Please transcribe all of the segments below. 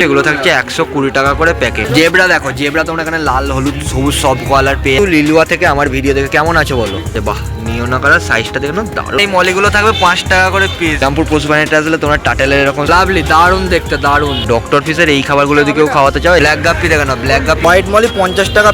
এগুলো থাকছে 120 টাকা করে প্যাকেট। জেব্রা দেখো, জেব্রা তোমরা এখানে লাল হলুদ সবুজ সব কালার পেয়ে লিলুয়া থেকে আমার ভিডিও দেখে কেমন আছো বলো। বাহ, নিওনা কালার সাইজটা দেখো না দারুণ। এই মলিগুলো থাকবে 5 টাকা করে পিস। রামপুর পশু প্রাণীতে আসলে তোমরা টাটেলের এরকম লাভলি দারুণ দেখতে দারুণ। ডক্টর ফিসের এই খাবারগুলো দিকেও খাওয়াতে চাও। ব্ল্যাক গাপ্পি দেখো না, ব্ল্যাক গাপ্পি হোয়াইট মলি 50 টাকা।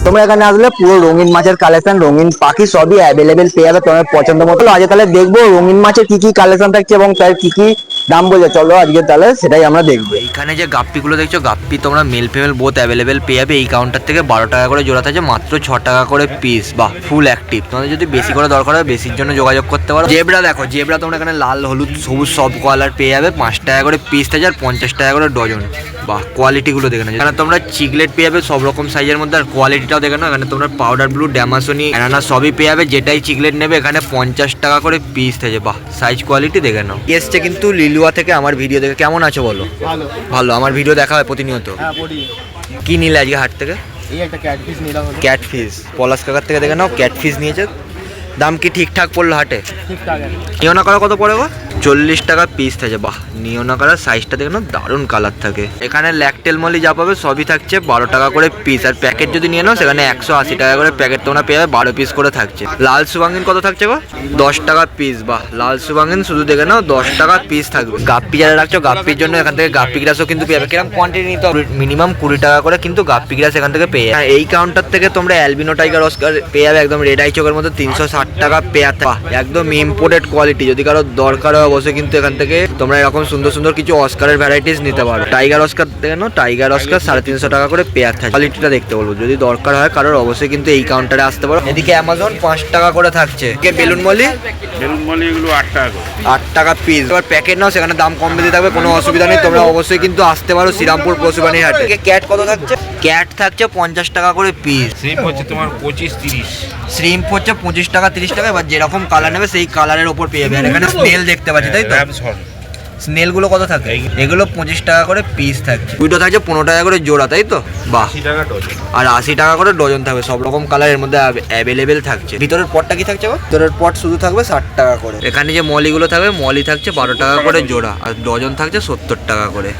তোমরা এখানে আসলে পুরো রঙিন মাছের কালেকশন, রঙিন পাখি সবই অ্যাভেলেবেল পেয়ে যাবে তোমার পছন্দ মতো। আজকে তাহলে দেখবো রঙিন মাছের কি কি কালেকশন থাকছে এবং তার কি কি দাম বলছে। চলো আজকে তাহলে সেটাই আমরা দেখবো। এইখানে যে গাপ্পিগুলো দেখছো, গাপ্পি তোমরা মেল ফিমেল বোথ অ্যাভেলেবেল পেয়ে যাবে। এই কাউন্টার থেকে 12 টাকা করে জোড়া থাকে, মাত্র 6 টাকা করে পিস। বাহ, ফুল অ্যাক্টিভ। তোমাদের যদি বেশি করে দরকার হয় বেশির জন্য যোগাযোগ করতে পারো। জেব্রা দেখো, জেব্রা তোমরা এখানে লাল হলুদ সবুজ সব কালার পেয়ে যাবে। 5 টাকা করে পিস থাকে আর 50 টাকা করে ডজন। বাহ, কোয়ালিটিগুলো দেখে নাও। এখানে তোমরা চিকলেট পেয়ে যাবে সব রকম সাইজের মধ্যে, আর কোয়ালিটিটাও দেখে নাও। এখানে তোমরা পাউডার ব্লু, ড্যামাসনি, অ্যানানা সবই পেয়ে যাবে। যেটাই চিকলেট নেবে এখানে 50 টাকা করে পিস থাকে। বাহ, সাইজ কোয়ালিটি দেখে নাও। এসছে কিন্তু লিলুয়া থেকে আমার ভিডিও দেখে কেমন আছো বলো। ভালো ভালো, আমার ভিডিও দেখা হয় প্রতিনিয়ত। হ্যাঁ পড়ি। কি নিলে আজকে হাট থেকে? এই একটা ক্যাটফিশ নিলাম। ক্যাটফিশ পলাশ কাকার থেকে দেখে নাও, ক্যাটফিশ নিয়েছে। দাম কি ঠিকঠাক পড়লো হাটে? ঠিকঠাক আছে। নিওনা কালার কত পড়ে গো? 40 টাকা পিস থাকে। বাহ, নিওনা কালার সাইজটা দেখে নাও দারুণ কালার থাকে। এখানে ল্যাকটেল মলি যা পাবে সবই থাকছে 12 টাকা করে পিস। আর প্যাকেট যদি নিয়ে নাও সেখানে 180 টাকা করে প্যাকেট তোমরা পেয়ে যাবে। 12 পিস করে থাকছে। লাল সুবাঙ্গিন কত থাকছে গো? 10 টাকা পিস। বাহ, লাল সুবাঙ্গিন শুধু দেখে নাও 10 টাকা পিস থাকবে। গাপ্পি যারা রাখছো গাপ্পির জন্য এখান থেকে গাপ্পি গ্রাসও কিন্তু পেয়ে যাবে। কিরকম কোয়ান্টিটি নিতে হবে? মিনিমাম 20 টাকা করে কিন্তু গাপ্পি গ্রাস এখান থেকে পেয়ে যাবে। এই কাউন্টার থেকে তোমরা অ্যালবিনো টাইগার অস্কার পেয়ে যাবে একদম রেড আই চোখের মধ্যে 360 টাকা পেয়ার। একদম ইম্পোর্টেড কোয়ালিটি। যদি কারো দরকার হয় অবশ্যই কিন্তু এখান থেকে তোমরা এরকম সুন্দর সুন্দর কিছু অস্কারের ভ্যারাইটিস নিতে পারো। টাইগার অস্কার দেখে নাও, টাইগার অস্কার 350 টাকা করে পেয়ার থাকে। কোয়ালিটিটা দেখতে বলবো, যদি দরকার হয় কারোর অবশ্যই কিন্তু এই কাউন্টারে আসতে পারো। এদিকে অ্যামাজন 5 টাকা করে থাকছে। বেলুন মলি, বেলুন মলি এগুলো 8 টাকা করে। 8 টাকা পিস। এবার প্যাকেট নাও, সেখানে দাম কম বেশি থাকবে, কোনো অসুবিধা নেই। তোমরা অবশ্যই কিন্তু আসতে পারো শ্রীরামপুর পশুপ্রাণী হাটে। ক্যাট কত থাকছে? ক্যাট থাকছে 50 টাকা করে পিস। শ্রিম্প হচ্ছে তোমার 25-30। শ্রিম্প হচ্ছে 25 টাকা 30 টাকা। এবার যেরকম কালার নেবে সেই কালারের ওপর পেয়ে যাবে। আর এখানে স্নেল দেখতে পাচ্ছি, তাই তো? স্নেলগুলো কত থাকে? এগুলো 25 টাকা করে পিস থাকছে। দুটো থাকছে 15 টাকা করে জোড়া, তাই তো? বাহ, 80 টাকা ডজন। আর 80 টাকা করে ডজন থাকবে। সব রকম কালারের মধ্যে অ্যাভেলেবেল থাকছে। ভিতরের পটটা কি থাকছে? ভিতরের পট শুধু থাকবে 60 টাকা করে। এখানে যে মলিগুলো থাকবে, মলি থাকছে 12 টাকা করে জোড়া, আর ডজন থাকছে 70 টাকা করে।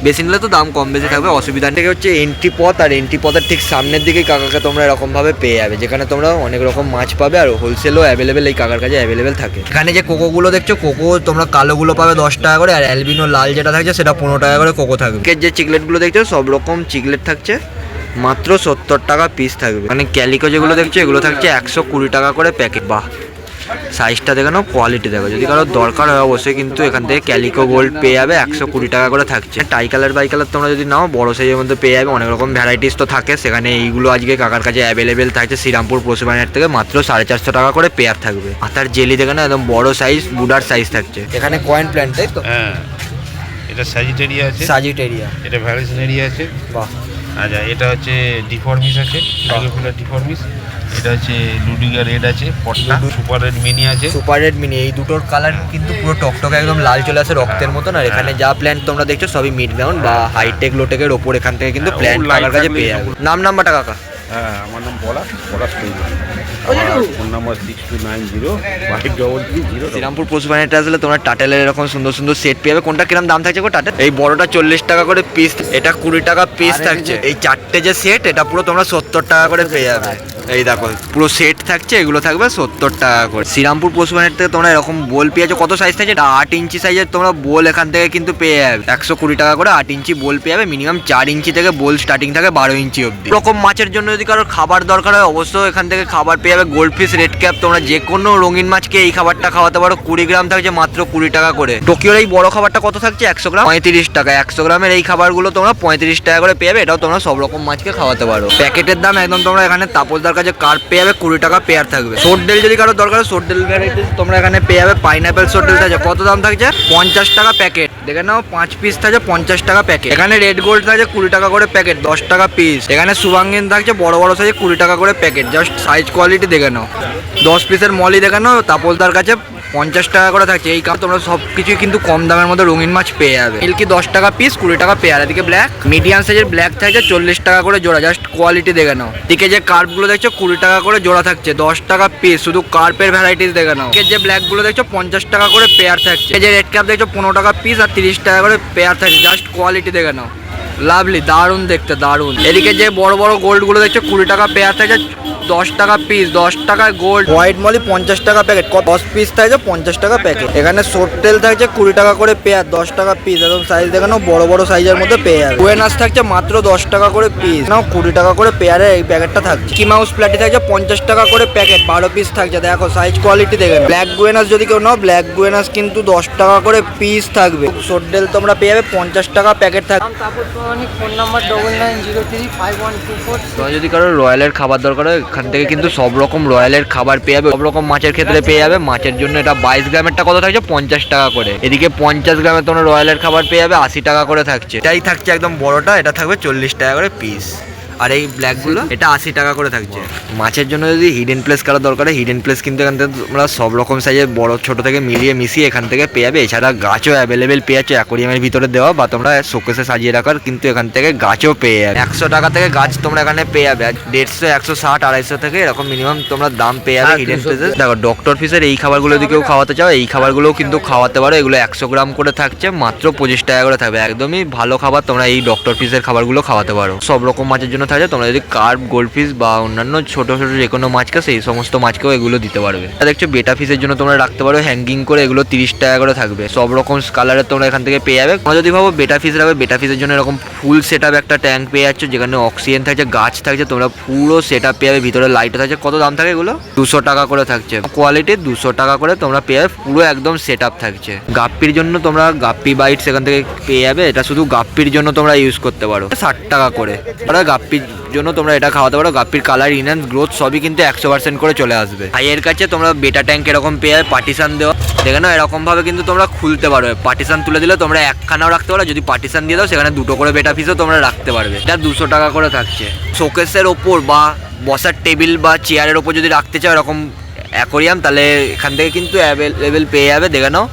বেশি নিলে তো দাম কম বেশি থাকবে, অসুবিধা নেই। হচ্ছে এন্ট্রি পথ, আর এন্ট্রি পথের ঠিক সামনের দিকে কাকাকে তোমরা এরকম ভাবে পেয়ে যাবে, যেখানে তোমরা অনেক রকম মাছ পাবে। আর হোলসেলও অ্যাভেলেবেল এই কাকার কাছে অ্যাভেলেবেল থাকে। এখানে যে কোকোগুলো দেখছো, কোকো তোমরা কালোগুলো পাবে 10 টাকা করে, আর অ্যালবিনো লাল যেটা থাকছে সেটা 15 টাকা করে কোকো থাকবে। যে চিকলেটগুলো দেখছো সব রকম চিকলেট থাকছে, মাত্র 70 টাকা পিস থাকবে। মানে ক্যালিকো যেগুলো দেখছো এগুলো থাকছে 120 টাকা করে প্যাকেট। বাহ, সাইজটা দেখে নাও, কোয়ালিটি দেখো। যদি কারো দরকার হয় অবশ্যই কিন্তু এখান থেকে ক্যালিকো গোল্ড পেয়ে যাবে। 120 টাকা করে থাকছে। টাই কালার বাই কালার তোমরা যদি নাও বড় সাইজের মধ্যে পেয়ে যাবে। অনেক রকম ভ্যারাইটিস তো থাকে সেখানে। এইগুলো আজকে কাকার কাছে অ্যাভেলেবেল থাকছে শ্রীরামপুর পশুপ্রাণী হাট থেকে। মাত্র 450 টাকা করে পেয়ার থাকবে। মাথার জেলি দেখে না একদম বড় সাইজ, বুডার সাইজ থাকছে। এখানে কয়েন প্ল্যান্ট, তাই তো? হ্যাঁ, এটা সাজিটেরিয়া আছে, সাজিটেরিয়া, এটা ভ্যালেন্সিনেরিয়া আছে। বাহ। আচ্ছা, এটা হচ্ছে ডিফর্মিস আছে, টাইগারফুলার ডিফর্মিস। এটা হচ্ছে লুডিগা রেড আছে, পট্টা সুপার রেড মিনি আছে। সুপার রেড মিনি, এই দুটোর কালার কিন্তু পুরো টকটকে একদম লাল চলে আসে রক্তের মতন। আর এখানে যা প্ল্যান্ট তোমরা দেখছো সবই মিড গ্রাউন্ড বা হাইটেক লোটেকের ওপর এখান থেকে কিন্তু প্ল্যান্ট কাকার কাছে পেয়ে যাবে। নাম্বারটা কাকা? হ্যাঁ, আমার নাম পলাশ কইল। আমার ফোন নাম্বার 6290-53330। শ্রীরামপুর পশুপ্রাণীতে আসলে তোমরা টাটেলের এরকম সুন্দর সুন্দর সেট পেয়ে যাবে। কোনটা কিরম দাম থাকছে গো টাটেল? এই বড়টা 40 টাকা করে পিস, এটা 20 টাকা পিস থাকছে। এই চারটে যে সেট এটা পুরো তোমরা 70 টাকা করে পেয়ে যাবে। এই দেখো পুরো সেট থাকছে, এগুলো থাকবে 70 টাকা করে। শ্রীরামপুর পশুপ্রাণীর থেকে তোমরা এরকম বোল পেয়েছো। কত সাইজ থাকছে? এটা 8 ইঞ্চি সাইজের তোমরা বোল এখান থেকে কিন্তু পেয়ে যাবে। 120 টাকা করে 8 ইঞ্চি বোল পেয়ে যাবে। মিনিমাম 4 ইঞ্চি থেকে বোল স্টার্টিং থাকে 12 ইঞ্চি অব্দি। এরকম মাছের জন্য যদি কারোর খাবার দরকার হয় অবশ্যই এখান থেকে খাবার পেয়ে যাবে। গোল্ড ফিশ, রেড ক্যাপ, তোমরা যে কোনো রঙিন মাছকে এই খাবারটা খাওয়াতে পারো। 20 গ্রাম থাকছে মাত্র 20 টাকা করে। টোকিওর এই বড় খাবারটা কত থাকছে? 100 গ্রাম 35 টাকা। 100 গ্রামের এই খাবারগুলো তোমরা 35 টাকা করে পেয়ে যাবে। এটাও তোমরা সব রকম মাছকে খাওয়াতে পারো। প্যাকেটের দাম একদম তোমরা এখানে তাপসদার কাছে কার্প পেয়ে যাবে 20 টাকা পেয়ার থাকবে। সোরডেল যদি কারো দরকার হয় সোরডেল ভ্যারাইটিস তোমরা এখানে পেয়ে যাবে। পাইনাপেল সোরডেল থাকছে, কত দাম থাকছে? 50 টাকা প্যাকেট। দেখে নাও 5 পিস থাকছে 50 টাকা প্যাকেট। এখানে রেড গোল্ড থাকছে 20 টাকা করে প্যাকেট, 10 টাকা পিস। এখানে সুবাঙ্গিন থাকছে বড় বড় সাইজে 20 টাকা করে প্যাকেট। জাস্ট সাইজ কোয়ালিটি দেখে নাও। 10 পিসের মলি দেখে নাও তাপসদার কাছে 50 টাকা করে থাকছে। এই কারণে তোমরা সব কিছুই কিন্তু কম দামের মধ্যে রঙিন মাছ পেয়ে যাবে। মিল্কি 10 টাকা পিস, 20 টাকা পেয়ার। এদিকে ব্ল্যাক মিডিয়াম সাইজের ব্ল্যাক থাকছে 40 টাকা করে জোড়া, জাস্ট কোয়ালিটি দেখে নাও। এদিকে যে কার্পগুলো দেখছো 20 টাকা করে জোড়া থাকছে, 10 টাকা পিস, শুধু কার্পের ভ্যারাইটিস দেখে নাও। এদিকে যে ব্ল্যাকগুলো দেখছো 50 টাকা করে পেয়ার থাকছে। এই যে রেড ক্যাপ দেখছো 15 টাকা পিস আর 30 টাকা করে পেয়ার থাকছে, জাস্ট কোয়ালিটি দেখে নাও। লাভলি, দারুণ দেখতে, দারুণ। এদিকে যে বড় বড় গোল্ডগুলো দেখছো 20 টাকা পেয়ার থাকছে, 10 টাকা পিস, 10 টাকায় গোল্ড। হোয়াইট মলি 50 টাকা প্যাকেট, 10 পিস থাকছে 50 টাকা প্যাকেট। এখানে সোটটেল থাকছে 20 টাকা করে পেয়ার, 10 টাকা পিস। একদম সাইজ দেখে নাও, বড় বড় সাইজের মধ্যে পেয়ার। ওয়েনাস থাকছে মাত্র 10 টাকা করে পিস, নাও 20 টাকা করে পেয়ারের এই প্যাকেটটা থাকছে। কি মাউস প্ল্যাটি থাকছে 50 টাকা করে প্যাকেট, 12 পিস থাকছে। দেখো সাইজ কোয়ালিটি দেখে নাও। ব্ল্যাক গুয়েনাস যদি কেউ নাও, ব্ল্যাক গুয়েনাস কিন্তু 10 টাকা করে পিস থাকবে। সোটটেল তোমরা পেয়ে যাবে 50 টাকা প্যাকেট থাকবে। Phone number 99035124। তোমরা যদি কারো রয়্যালের খাবার দরকার হয়, এখান থেকে কিন্তু সব রকম রয়্যালের খাবার পেয়ে যাবে। সব রকম মাছের ক্ষেত্রে পেয়ে যাবে। মাছের জন্য এটা 22 গ্রামেরটা কত থাকছে 50 টাকা করে। এদিকে 50 গ্রামে তোমরা রয়্যালের খাবার পেয়ে যাবে 80 টাকা করে থাকছে। এটাই থাকছে একদম বড়টা, এটা থাকবে 40 টাকা করে পিস। আর এই ব্ল্যাকগুলো এটা 80 টাকা করে থাকছে। মাছের জন্য যদি হিডেন প্লেস কারো দরকার হয়, হিডেন প্লেস কিন্তু এখান থেকে তোমরা সব রকম সাইজের বড় ছোট থেকে মিলিয়ে মিশিয়ে এখান থেকে পেয়ে যাবে। এছাড়া গাছও অ্যাভেলেবেল পেয়ে যাচ্ছে অ্যাকোরিয়ামের ভিতরে দেওয়া, বা তোমরা শোকেসে সাজিয়ে রাখার কিন্তু এখান থেকে গাছও পেয়ে যাবে। 100 টাকা থেকে গাছ তোমরা এখানে পেয়ে যাবে। 150, 160, 250 থেকে এরকম মিনিমাম তোমরা দাম পেয়ে যাবে হিডেন প্লেসে। দেখো ডক্টর ফিশের এই খাবারগুলো যদি কেউ খাওয়াতে চাও, এই খাবারগুলোও কিন্তু খাওয়াতে পারো। এগুলো 100 গ্রাম করে থাকছে, মাত্র 25 টাকা করে থাকবে। একদমই ভালো খাবার, তোমরা এই ডক্টর ফিশের খাবারগুলো খাওয়াতে পারো। সব রকম মাছের জন্য থাকছে। তোমরা যদি কার্প, গোল্ডফিশ বা অন্যান্য ছোট ছোট যে কোনো মাছকে, সেই সমস্ত মাছকেও এগুলো দিতে পারবে। আর দেখছো বেটা ফিশের জন্য তোমরা রাখতে পারো হ্যাঙ্গিং করে, এগুলো 30 টাকা করে থাকবে। সব রকম কালারের তোমরা এখান থেকে পেয়ে যাবে। তোমরা যদি ভাবো বেটা ফিশ রাখবে, বেটা ফিশের জন্য এরকম ফুল সেট আপ একটা ট্যাঙ্ক পেয়ে যাচ্ছ, যেখানে অক্সিজেন থাকছে, গাছ থাকছে, তোমরা পুরো সেট আপ পেয়ে যাবে। ভিতরে লাইট থাকছে। কত দাম থাকে এগুলো? 200 টাকা করে থাকছে। কোয়ালিটি 200 টাকা করে তোমরা পেয়ে যাবে, পুরো একদম সেট আপ থাকছে। গাপ্পির জন্য তোমরা গাপ্পি বাইট সেখান থেকে পেয়ে যাবে। এটা শুধু গাপ্পির জন্য তোমরা ইউজ করতে পারো, 60 টাকা করে। ওরা গাপ্পির জন্য তোমরা এটা খাওয়াতে পারো। গাপ্পির কালার, ইনহ্যান্স, গ্রোথ সবই কিন্তু 100% করে চলে আসবে। ভাইয়ের কাছে তোমরা বেটা ট্যাঙ্ক এরকম পেয়ে যাবে, পার্টিশন দেওয়া। দেখে নাও এরকম ভাবে কিন্তু তোমরা খুলতে পারবে। পার্টিশন তুলে দিলে তোমরা একখানাও রাখতে পারো। যদি পার্টিশন দিয়ে দাও, সেখানে 2টো করে বেটা ফিশও তোমরা রাখতে পারবে। এটা 200 টাকা করে থাকছে। শোকেসের ওপর বা বসার টেবিল বা চেয়ারের ওপর যদি রাখতে চাও এরকম অ্যাকোরিয়াম, তাহলে এখান থেকে কিন্তু অ্যাভেলেবেল পেয়ে যাবে। দেখে নাও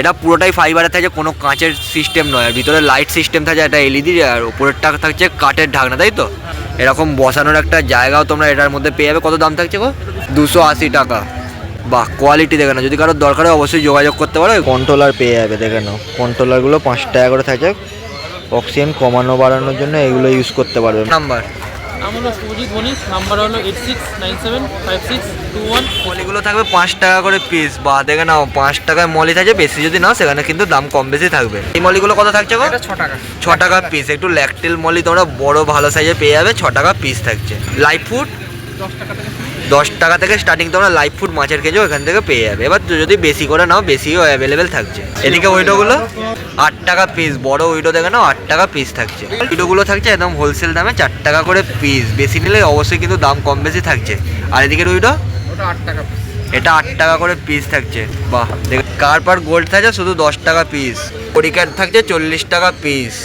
এটা পুরোটাই ফাইবারে থাকছে, কোনো কাঁচের সিস্টেম নয়। আর ভিতরে লাইট সিস্টেম থাকছে, এটা এলইডি। আর উপরেরটা থাকছে কাঠের ঢাকনা, তাই তো? এরকম বসানোর একটা জায়গাও তোমরা এটার মধ্যে পেয়ে যাবে। কত দাম থাকছে গো? 280 টাকা। বাহ, কোয়ালিটি দেখে নাও। যদি কারোর দরকার হয় অবশ্যই যোগাযোগ করতে পারো। কন্ট্রোলার পেয়ে যাবে, দেখে নাও। কন্ট্রোলারগুলো 5 টাকা করে থাকছে। অক্সিজেন কমানো বাড়ানোর জন্য এগুলো ইউজ করতে পারবে। নাম্বার নাম হলো সুজিত বণিক, নাম্বার হলো 86975621। মলিগুলো থাকবে 5 টাকা করে পিস। বা দেখে নাও 5 টাকায় মলি থাকছে। বেশি যদি নাও সেখানে কিন্তু দাম কম বেশি থাকবে। এই মলিগুলো কত থাকছে গো? 6 টাকা। 6 টাকা পিস। একটু ল্যাকটেল মলি তোমরা বড় ভালো সাইজে পেয়ে যাবে, 6 টাকা পিস থাকছে। লাইভ ফুড 10 টাকা থেকে স্টার্টিং তোমরা লাইভ ফুড মাছের কেজিও এখান থেকে পেয়ে যাবে। এবার যদি বেশি করে নাও, বেশিও অ্যাভেলেবেল থাকছে। এদিকে উইডোগুলো 8 টাকা পিস। বড় উইডো দেখে নাও 8 টাকা পিস থাকছে। উইডোগুলো থাকছে একদম হোলসেল দামে 4 টাকা করে পিস। বেশি নিলে অবশ্যই কিন্তু দাম কম বেশি থাকছে। আর এদিকে উইডো ওটা 8 টাকা। এটা 8 টাকা করে পিস থাকছে। বাহ, দেখে কার্প আর গোল্ড থাকছে শুধু 10 টাকা পিস। পরিক্যাট থাকছে 40 টাকা পিস।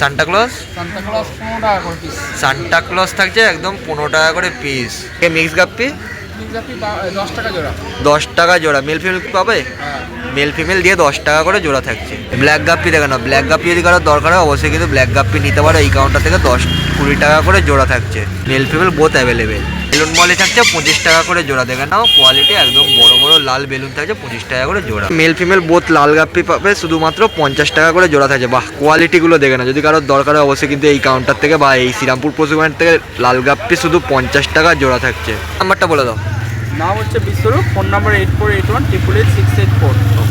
সান্টাক্লজ 15 টাকা করে পিস। সান্টাক্লজ থাকছে একদম 15 টাকা করে পিস। মিক্স গাপ্পি 10 টাকা জোড়া। 10 টাকা জোড়া। মেল ফিমেল পাবে? হ্যাঁ। মেল ফিমেল দিয়ে 10 টাকা করে জোড়া থাকছে। ব্ল্যাক গাপ্পি দেখে নাও। ব্ল্যাক গাপ্পি যদি কারোর দরকার হয় অবশ্যই কিন্তু ব্ল্যাক গাপ্পি নিতে পারো। এই কাউন্টার থেকে 10-20 টাকা করে জোড়া থাকছে। Male female both available. Balloon Moli থাকছে 25 টাকা করে জোড়া। দেখে নাও কোয়ালিটি একদম বড় বড় লাল বেলুন থাকছে 25 টাকা করে জোড়া। মেল ফিমেল বোথ লাল গাপ্পি পাবে শুধুমাত্র 50 টাকা করে জোড়া থাকছে। বাহ, কোয়ালিটিগুলো দেখে নাও। যদি কারোর দরকার হয় অবশ্যই কিন্তু এই কাউন্টার থেকে বা এই শ্রীরামপুর পশু পয়েন্ট থেকে লাল গাপ্পি শুধু 50 টাকা জোড়া থাকছে। নাম্বারটা বলে দাও। নাম হচ্ছে বিশ্বরূপ, ফোন নাম্বার 8481888684।